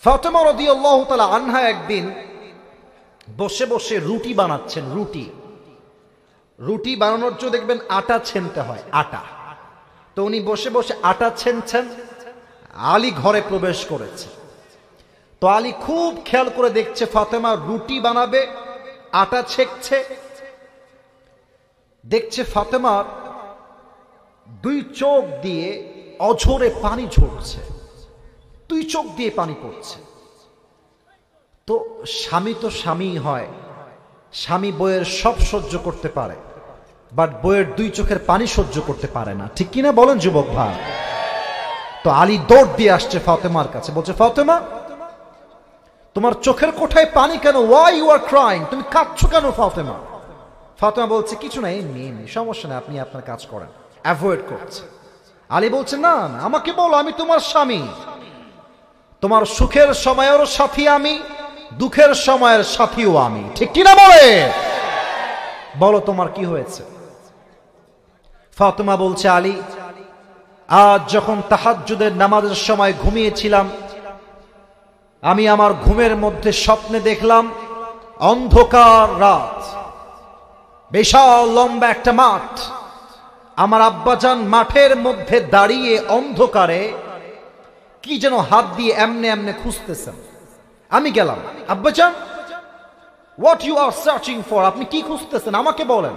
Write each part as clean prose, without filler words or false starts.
ফাতেমা রাদিয়াল্লাহু তাআলা আনহা একদিন বসে বসে রুটি বানাচ্ছেন। রুটি বানানোর জন্য দেখবেন আটা ছেনতে হয়, আটা। তো উনি বসে বসে আটা ছেনছেন, আলী ঘরে প্রবেশ করেছে। তো আলী খুব খেয়াল করে দেখছে ফাতেমা রুটি বানাবে, আটা ছেঁকছে। দেখছে ফাতেমার দুই চোখ দিয়ে অঝরে পানি ঝরছে, দুই চোখ দিয়ে পানি পড়ছে। তো স্বামী তো স্বামী হয়, স্বামী বইয়ের সব সহ্য করতে পারে, বাট বইয়ের দুই চোখের পানি সহ্য করতে পারে না, ঠিক কিনা বলেন যুবক ভাই? তো আলী দৌড় দিয়ে আসছে ফাতেমার কাছে, বলছে ফাতেমা তোমার চোখের কোঠায় পানি কেন? Why you are crying? তুমি কাঁদছো কেন ফাতেমা? ফাতেমা বলছে কিছু না, এমনি সমস্যা নেই, আপনি আপনার কাজ করেন। অ্যাভয়েড করছে। আলী বলছে না না, আমাকে বলো, আমি তোমার স্বামী, তোমার সুখের সময়ের সাথী আমি, দুঃখের সময়ের সাথীও আমি, ঠিক কিনা বলে? বলো তোমার কি হয়েছে? ফাতেমা বলছে আলী, আজ যখন তাহাজ্জুদের নামাজের সময় ঘুমিয়েছিলাম, আমি আমার ঘুমের মধ্যে স্বপ্নে দেখলাম অন্ধকার রাত, বিশাল লম্বা একটা মাঠ, আমার আব্বাজান মাঠের মধ্যে দাঁড়িয়ে অন্ধকারে কি যেন হাত দিয়ে এমনে এমনে খুঁজতেছেন। আমি গেলাম, আব্বাজান what you are searching for? আপনি কি খুঁজতেছেন আমাকে বলেন।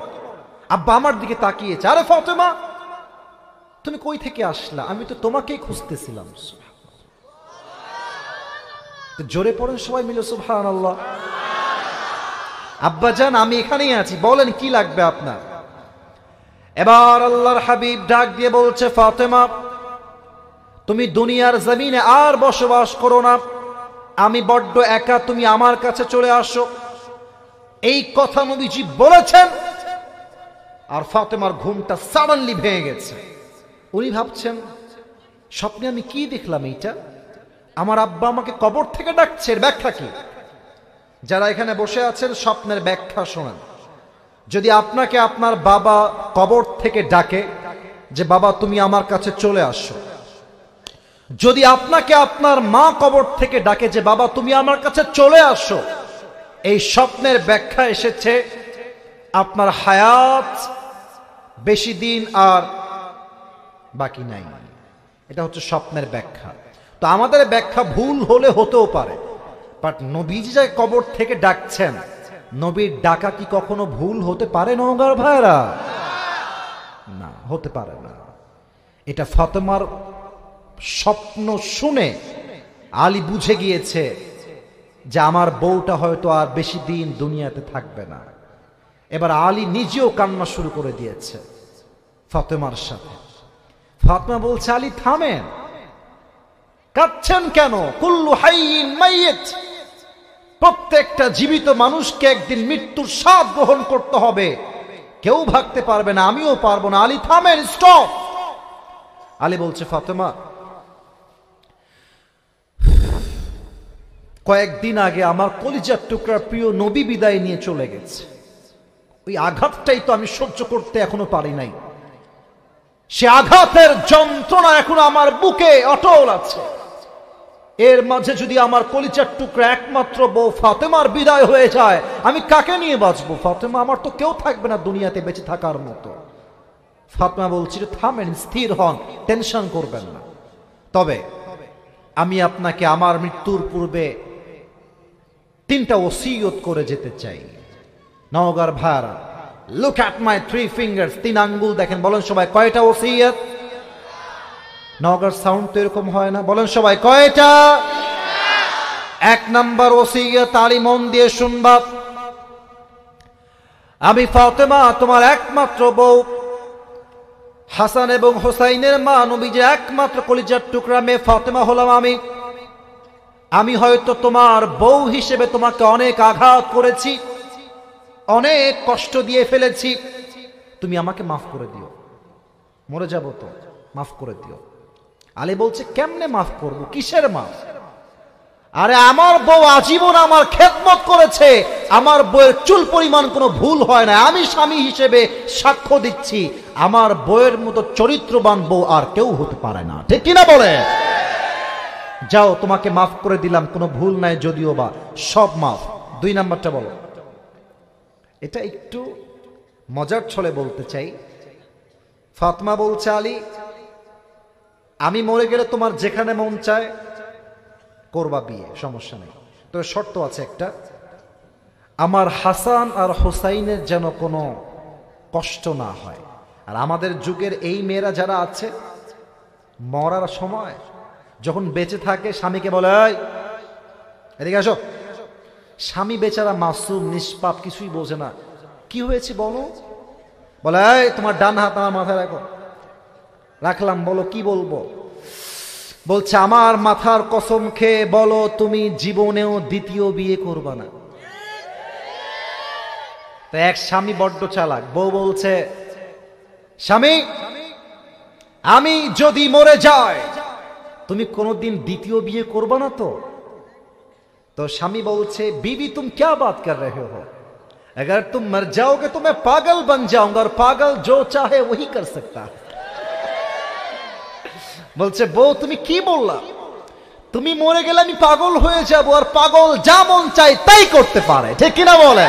আব্বা আমার দিকে তাকিয়েছে, আরে ফাতেমা তুমি কই থেকে আসলা? আমি তো তোমাকেই খুঁজতেছিলাম। জোরে পড়েন সবাই মিলে সুবহানাল্লাহ। আব্বাজান আমি এখানেই আছি, বলেন কি লাগবে আপনার? এবার আল্লাহর হাবিব ডাক দিয়ে বলছে ফাতেমা তুমি দুনিয়ার জমিনে আর বসবাস করো না, আমি বড্ড একা, তুমি আমার কাছে চলে আসো। এই কথা নবীজি বলেছেন, আর ফাতেমার ঘুমটা সাডেনলি ভেঙে গেছে। উনি ভাবছেন স্বপ্নে আমি কি দেখলাম, এইটা আমার আব্বা আমাকে কবর থেকে ডাকছে, এর ব্যাখ্যা কি? যারা এখানে বসে আছেন স্বপ্নের ব্যাখ্যা শোনেন। যদি আপনাকে আপনার বাবা কবর থেকে ডাকে যে বাবা তুমি আমার কাছে চলে আসো, যদি আপনাকে আপনার মা কবর থেকে ডাকে যে বাবা তুমি আমার কাছে চলে আসো, এই স্বপ্নের ব্যাখ্যা এসেছে আপনার হায়াত বেশি দিন আর বাকি নাই। এটা হচ্ছে স্বপ্নের ব্যাখ্যা। তো আমাদের ব্যাখ্যা ভুল হলে হতেও পারে, বাট নবীজি যে কবর থেকে ডাকছেন, নবীর ডাকা কি কখনো ভুল হতে পারে নওগাঁর ভাইরা? না, হতে পারে না। এটা ফাতেমার স্বপ্ন শুনে আলী বুঝে গিয়েছে যে আমার বউটা হয়তো আর বেশি দিন দুনিয়াতে থাকবে না। এবার আলী নিজেও কান্না শুরু করে দিয়েছে ফাতেমার সাথে। ফাতেমা বলছে আলী থামেন, কাঁদছেন কেন? কুল্লু হাইয়িন মাইয়িত, প্রত্যেকটা জীবিত মানুষকে একদিন মৃত্যুর স্বাদ গ্রহণ করতে হবে, কেউ ভাগতে পারবে না, আমিও পারবো না। আলী থামেন, স্টপ। আলী বলছে ফাতেমা কয়েকদিন আগে আমার কলিজার টুকরা প্রিয় নবী বিদায় নিয়ে চলে গেছে, ওই আঘাতটাই তো আমি সহ্য করতে এখনো পারি নাই। সে আঘাতের যন্ত্রণা এখনো আমার বুকে অটল আছে। এর মাঝে যদি আমার কলিজার টুকরা একমাত্র বউ ফাতেমার বিদায় হয়ে যায়, আমি কাকে নিয়ে বাঁচবো? ফাতেমা আমার তো কেউ থাকবে না দুনিয়াতে বেঁচে থাকার মতো। ফাতেমা বলছিল থামেন, স্থির হন, টেনশন করবেন না। তবে আমি আপনাকে আমার মৃত্যুর পূর্বে 3টা ওসিয়ত করে যেতে চাই। নওগাঁর ভাইরা, লুক অ্যাট মাই 3 ফিঙ্গার্স, 3 আঙ্গুল দেখেন, বলেন সবাই কয়টা ওসিয়ত? নওগাঁর সাউন্ড তো এরকম হয় না, বলেন সবাই কয়টা? 1 নাম্বার ওসিয়ত, আলী মন দিয়ে শুনবা। আমি ফাতেমা তোমার একমাত্র বউ, হাসান এবং হোসাইনের মা, নবীজির একমাত্র কলিজার টুকরা মেয়ে ফাতেমা হলাম আমি হয়তো তোমার বউ হিসেবে তোমাকে অনেক আঘাত করেছি, অনেক কষ্ট দিয়ে ফেলেছি, তুমি আমাকে মাফ করে দিও, মরে যাব তো, মাফ করে দিও। আলী বলছে কেমনে মাফ করব? কিসের মাফ? আরে আমার বউ আজীবন আমার খেদমত করেছে, আমার বউয়ের চুল পরিমাণ কোনো ভুল হয় না, আমি স্বামী হিসেবে সাক্ষ্য দিচ্ছি আমার বউয়ের মতো চরিত্রবান বউ আর কেউ হতে পারে না, ঠিক কিনা বলে? যাও তোমাকে মাফ করে দিলাম, কোনো ভুল নাই যদিও বা, সব মাফ। 2 নাম্বারটা বলো। এটা একটু মজার ছলে বলতে চাই। ফাতেমা বলছে, আলী আমি মরে গেলে তোমার যেখানে মন চায় করবা বিয়ে, সমস্যা নেই, তবে শর্ত আছে একটা, আমার হাসান আর হোসাইনের যেন কোনো কষ্ট না হয়। আর আমাদের যুগের এই মেয়েরা যারা আছে, মরার সময় যখন বেঁচে থাকে স্বামীকে বলে, এই এদিকে আসো। স্বামী বেচারা মাসুম নিষ্পাপ, কিছুই বোঝে না, কি হয়েছে বলো, বলে এই তোমার ডান হাত আমার মাথায় রাখো। রাখলাম, বলো কি বলবো? বলছে আমার মাথার কসম খেয়ে বলো তুমি জীবনেও দ্বিতীয় বিয়ে করবা না। তো এক স্বামী বড্ড চালাক, বউ বলছে, স্বামী আমি যদি মরে যাই তুমি কোনোদিন দ্বিতীয় বিয়ে করবা না তো? तो स्वामी बोलছে, बीवी तुम क्या बात कर रहे हो, अगर तुम मर जाओगे तो मैं पागल बन जाऊंगा, और पागल जो चाहे वही कर सकता है। বলছে বউ তুমি কি বললা, তুমি মরে গেলে আমি পাগল হয়ে যাব, আর পাগল যা মন চায় তাই করতে পারে, ঠিক কিনা বলে?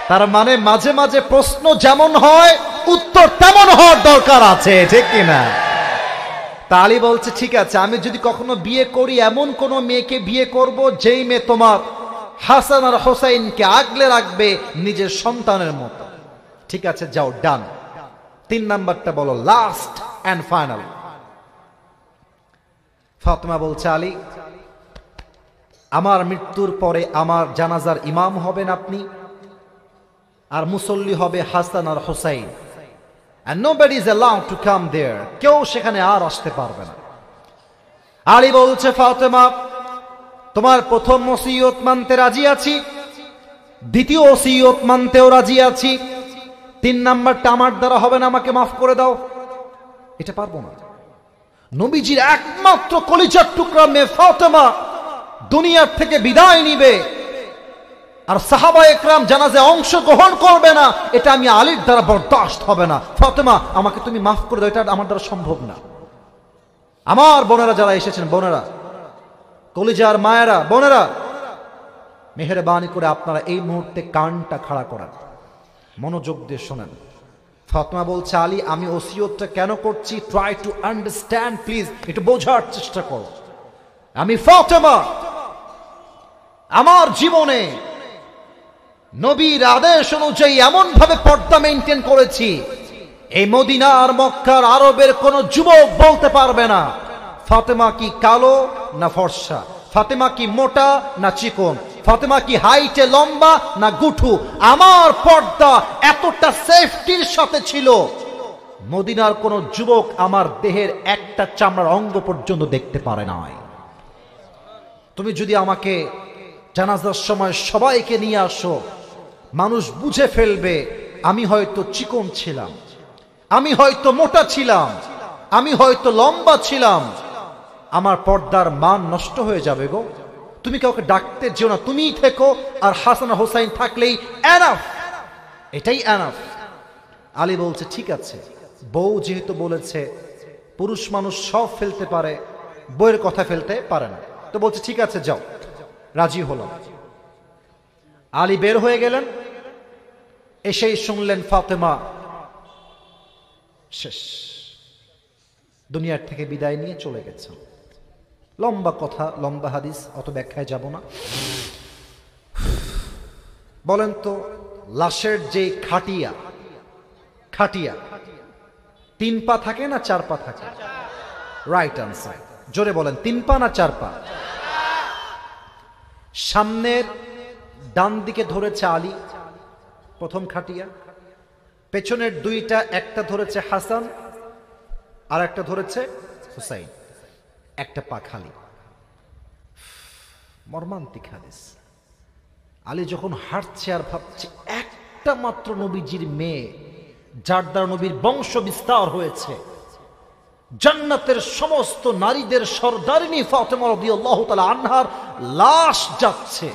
তার মানে মাঝে মাঝে প্রশ্ন যেমন হয় উত্তর তেমন হওয়ার দরকার আছে, ঠিক কিনা? তালি বলছে ঠিক আছে, আমি যদি কখনো বিয়ে করি এমন কোন মেয়েকে বিয়ে করব যেই মেয়ে তোমার হাসান আর হোসাইনকে আগলে রাখবে নিজের সন্তানের মতো। ঠিক আছে যাও, ডান। 3 নাম্বারটা বলো, লাস্ট এন্ড ফাইনাল। ফাতেমা বলছে, আলী আমার মৃত্যুর পরে আমার জানাজার ইমাম হবেন আপনি, আর মুসল্লি হবে হাসান আর Hossain, and nobody is allowed to come there, কেউ সেখানে আর আসতে পারবে না। আলী বলছে, ফাতেমা তোমার প্রথম ওসিয়ত মানতে রাজি আছি, দ্বিতীয় ওসিয়ত মানতেও রাজি আছি, 3 নাম্বারটা আমার দ্বারা হবে না, আমাকে মাফ করে দাও। এটা পারবো না। নবীজির একমাত্র কলিজার টুকরা মেয়ে ফাতেমা দুনিয়ার থেকে বিদায় নিবে, আর সাহাবা একরাম জানাজে অংশগ্রহণ করবে না, এটা আমি আলীর দ্বারা বরদাস্ত হবে না। ফাতেমা আমাকে তুমি মাফ করে দাও, এটা আমার দ্বারা সম্ভব না। আমার বোনেরা যারা এসেছেন, বোনেরা কলিজার মায়েরা, বোনেরা মেহেরবানি করে আপনারা এই মুহূর্তে কানটা খাড়া করেন, মনোযোগ দিয়ে শোনেন। ফাতেমা বলছে, আলী আমি ওসিয়তটা কেন করছি, ট্রাই টু আন্ডারস্ট্যান্ড প্লিজ, একটু বোঝার চেষ্টা করো। আমি ফাতেমা আমার জীবনে নবীর আদেশ অনুযায়ী এমন ভাবে পর্দা মেইনটেইন করেছি, এই মদিনার মক্কার আরবের কোন যুবক বলতে পারবে না ফাতেমা কি কালো না ফর্সা, ফাতেমা কি মোটা না চিকন, ফাতেমা কি হাইটে লম্বা না গুঠু। আমার পর্দা এতটা সেফটির সাথে ছিল, মদিনার কোন যুবক আমার দেহের একটা চামড়ার অঙ্গ পর্যন্ত দেখতে পারে নাই। তুমি যদি আমাকে জানাজার সময় সবাইকে নিয়ে আসো, মানুষ বুঝে ফেলবে আমি হয়তো চিকন ছিলাম, আমি হয়তো মোটা ছিলাম, আমি হয়তো লম্বা ছিলাম, আমার পর্দার মান নষ্ট হয়ে যাবে গো। তুমি কাউকে ডাকতে যেও না, তুমিই থেকো, আর হাসান হোসাইন থাকলেই এনাফ, এটাই এনাফ। আলী বলছে ঠিক আছে, বউ যেহেতু বলেছে, পুরুষ মানুষ সব ফেলতে পারে, বউয়ের কথা ফেলতে পারে না, তো বলছে ঠিক আছে যাও, রাজি হলাম। আলী বের হয়ে গেলেন, এসেই শুনলেন ফাতেমা শেষ, দুনিয়ার থেকে বিদায় নিয়ে চলে গেছে। লম্বা কথা, লম্বা হাদিস, অত ব্যাখ্যায় যাব না। বলেন তো লাশের যে খাটিয়া, খাটিয়া 3 পা থাকে না 4 পা থাকে? রাইট আনসার, জোরে বলেন 3 পা না 4 পা? সামনের ডান দিকে ধরেছে আলী প্রথম খাটিয়া, পেছনের 2টা, একটা ধরেছে হাসান আর একটা ধরেছে হুসাইন, একটা পা খালি। মর্মান্তিক হাদিস। আলী যখন হাঁটছে আর ভাবছে একটা মাত্র নবীজির মেয়ে, যার দ্বারা নবীর বংশ বিস্তার হয়েছে, জান্নাতের সমস্ত নারীদের সর্দারিনী ফাতেমা রাদিয়াল্লাহু তাআলা আনহার লাশ যাচ্ছে,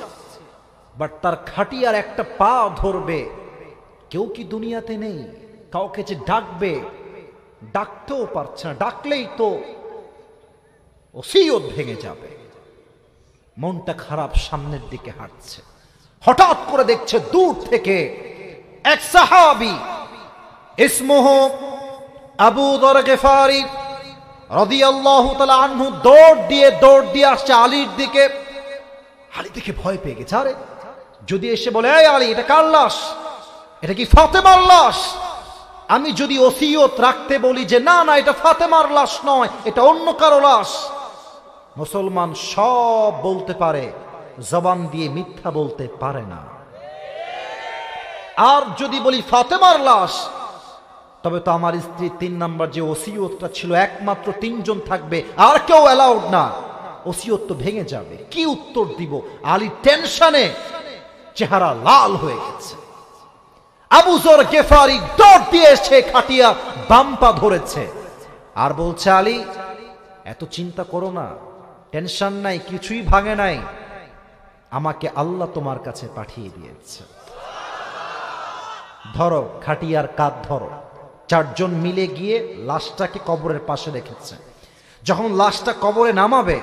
বাট তার খাটিয়ার একটা পা ধরবে, কেউ কি দুনিয়াতে নেই? কাউকে যে ডাকবে, ডাকতেও পারছে না, ডাকলেই তো ওসিয়ত ভেঙে যাবে। মনটা খারাপ, সামনের দিকে হাঁটছে, হঠাৎ করে দেখছে দূর থেকে এক সাহাবী ইসমুহু আবু যর গিফারি রাদিয়াল্লাহু তাআলা আনহু দৌড় দিয়ে আসছে আলীর দিকে। আলী দেখে ভয় পেয়ে গেছে। আরে যদি এসে বলে, এই আলী, এটা কার লাশ? এটা কি ফাতেমার লাশ? আমি যদি ওসিয়ত রাখতে বলি যে না না, এটা ফাতেমার লাশ নয়, এটা অন্য কারো লাশ, মুসলমান সব বলতে পারে, জবান দিয়ে মিথ্যা বলতে পারে না। আর যদি বলি ফাতেমার লাশ, তবে তো আমার স্ত্রী 3 নাম্বার যে ওসিয়তটা ছিল, একমাত্র 3 জন থাকবে, আর কেউ অ্যালাউড না, ওসিয়ত তো ভেঙে যাবে। কি উত্তর দিব? আলী টেনশনে চেহারা লাল হয়ে গেছে। আবু যর গিফারি দৌড় দিয়ে এসে খাটিয়া বাম পা ধরেছে আর বলছে, আলী, এত চিন্তা করো না, টেনশন নাই, কিছুই ভাঙে নাই, আমাকে আল্লাহ তোমার কাছে পাঠিয়ে দিয়েছে। ধরো, খাটিয়ার কাঁধ ধরো। 4 জন মিলে গিয়ে লাশটাকে কবরের পাশে রেখেছে। যখন লাশটা কবরে নামাবে,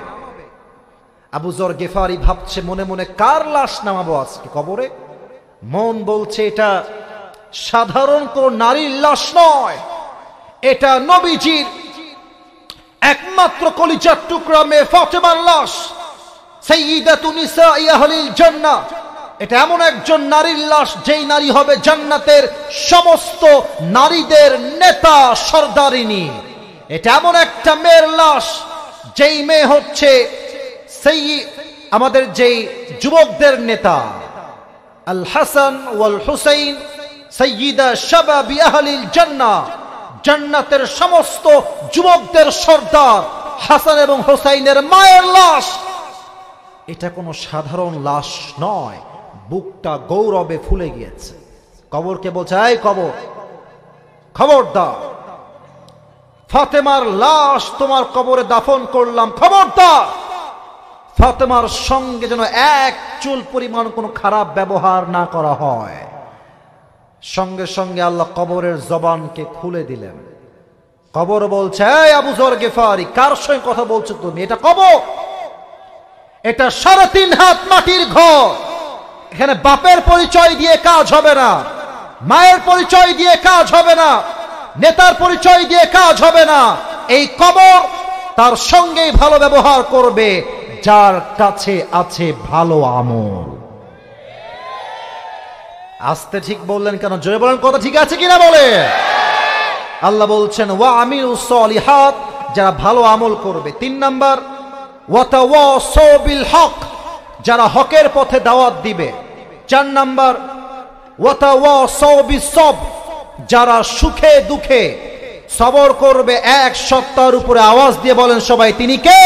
আবু যর গিফারি ভাবছে মনে মনে, কার লাশ নামাবো আজকে কবরে? মন বলছে, এটা সাধারণ কোন নারীর লাশ নয়, এটা নবীজির একমাত্র কলিজার টুকরা মেয়ে ফাতেমার লাশ, সাইয়্যিদাতু নিসাই আহলিল জান্নাহ। এটা এমন একজন নারীর লাশ, যেই নারী হবে জান্নাতের সমস্ত নারীদের নেতা, সর্দারিনী। এটা এমন একটা মেয়ের লাশ, যেই মেয়ে হচ্ছে আমাদের যেই যুবকদের নেতা, আল হাসান ওয়াল হুসাইন সাইয়্যিদা শাবাবি আহলিল জান্নাহ, জান্নাতের সমস্ত যুবকদের সর্দার হাসান এবং হুসাইনের মায়ের লাশ। এটা কোনো সাধারণ লাশ নয়। বুকটা গৌরবে ফুলে গিয়েছে। কবরকে বলছে, এই কবর, খবরদার, ফাতেমার লাশ তোমার কবরে দাফন করলাম, খবরদার ফাতেমার সঙ্গে যেন এক চুল পরিমাণ কোনো খারাপ ব্যবহার না করা হয়। সঙ্গে সঙ্গে আল্লাহ কবরের জবানকে খুলে দিলেন। কবর বলছে, এই আবু যর গিফারি, কার সঙ্গে কথা বলছো তুমি? এটা কবর, এটা 3.5 হাত মাটির ঘর। এখানে বাপের পরিচয় দিয়ে কাজ হবে না, মায়ের পরিচয় দিয়ে কাজ হবে না, নেতার পরিচয় দিয়ে কাজ হবে না। এই কবর তার সঙ্গেই ভালো ব্যবহার করবে যার কাছে আছে ভালো আমল। আস্তে ঠিক বললেন কেন? জোরে বলেন, কথা ঠিক আছে কিনা বলে। আল্লাহ বলছেন, ওয়া আমিলুস সলিহাত, যারা ভালো আমল করবে। 3 নাম্বার, ওয়া তাওয়াসাউ বিল হক, যারা হকের পথে দাওয়াত দিবে। 4 নাম্বার, ওয়া তাওয়াসাউ বিস সবর, যারা সুখে দুঃখে সবর করবে। 1 সত্তার উপরে আওয়াজ দিয়ে বলেন সবাই, তিনি কে?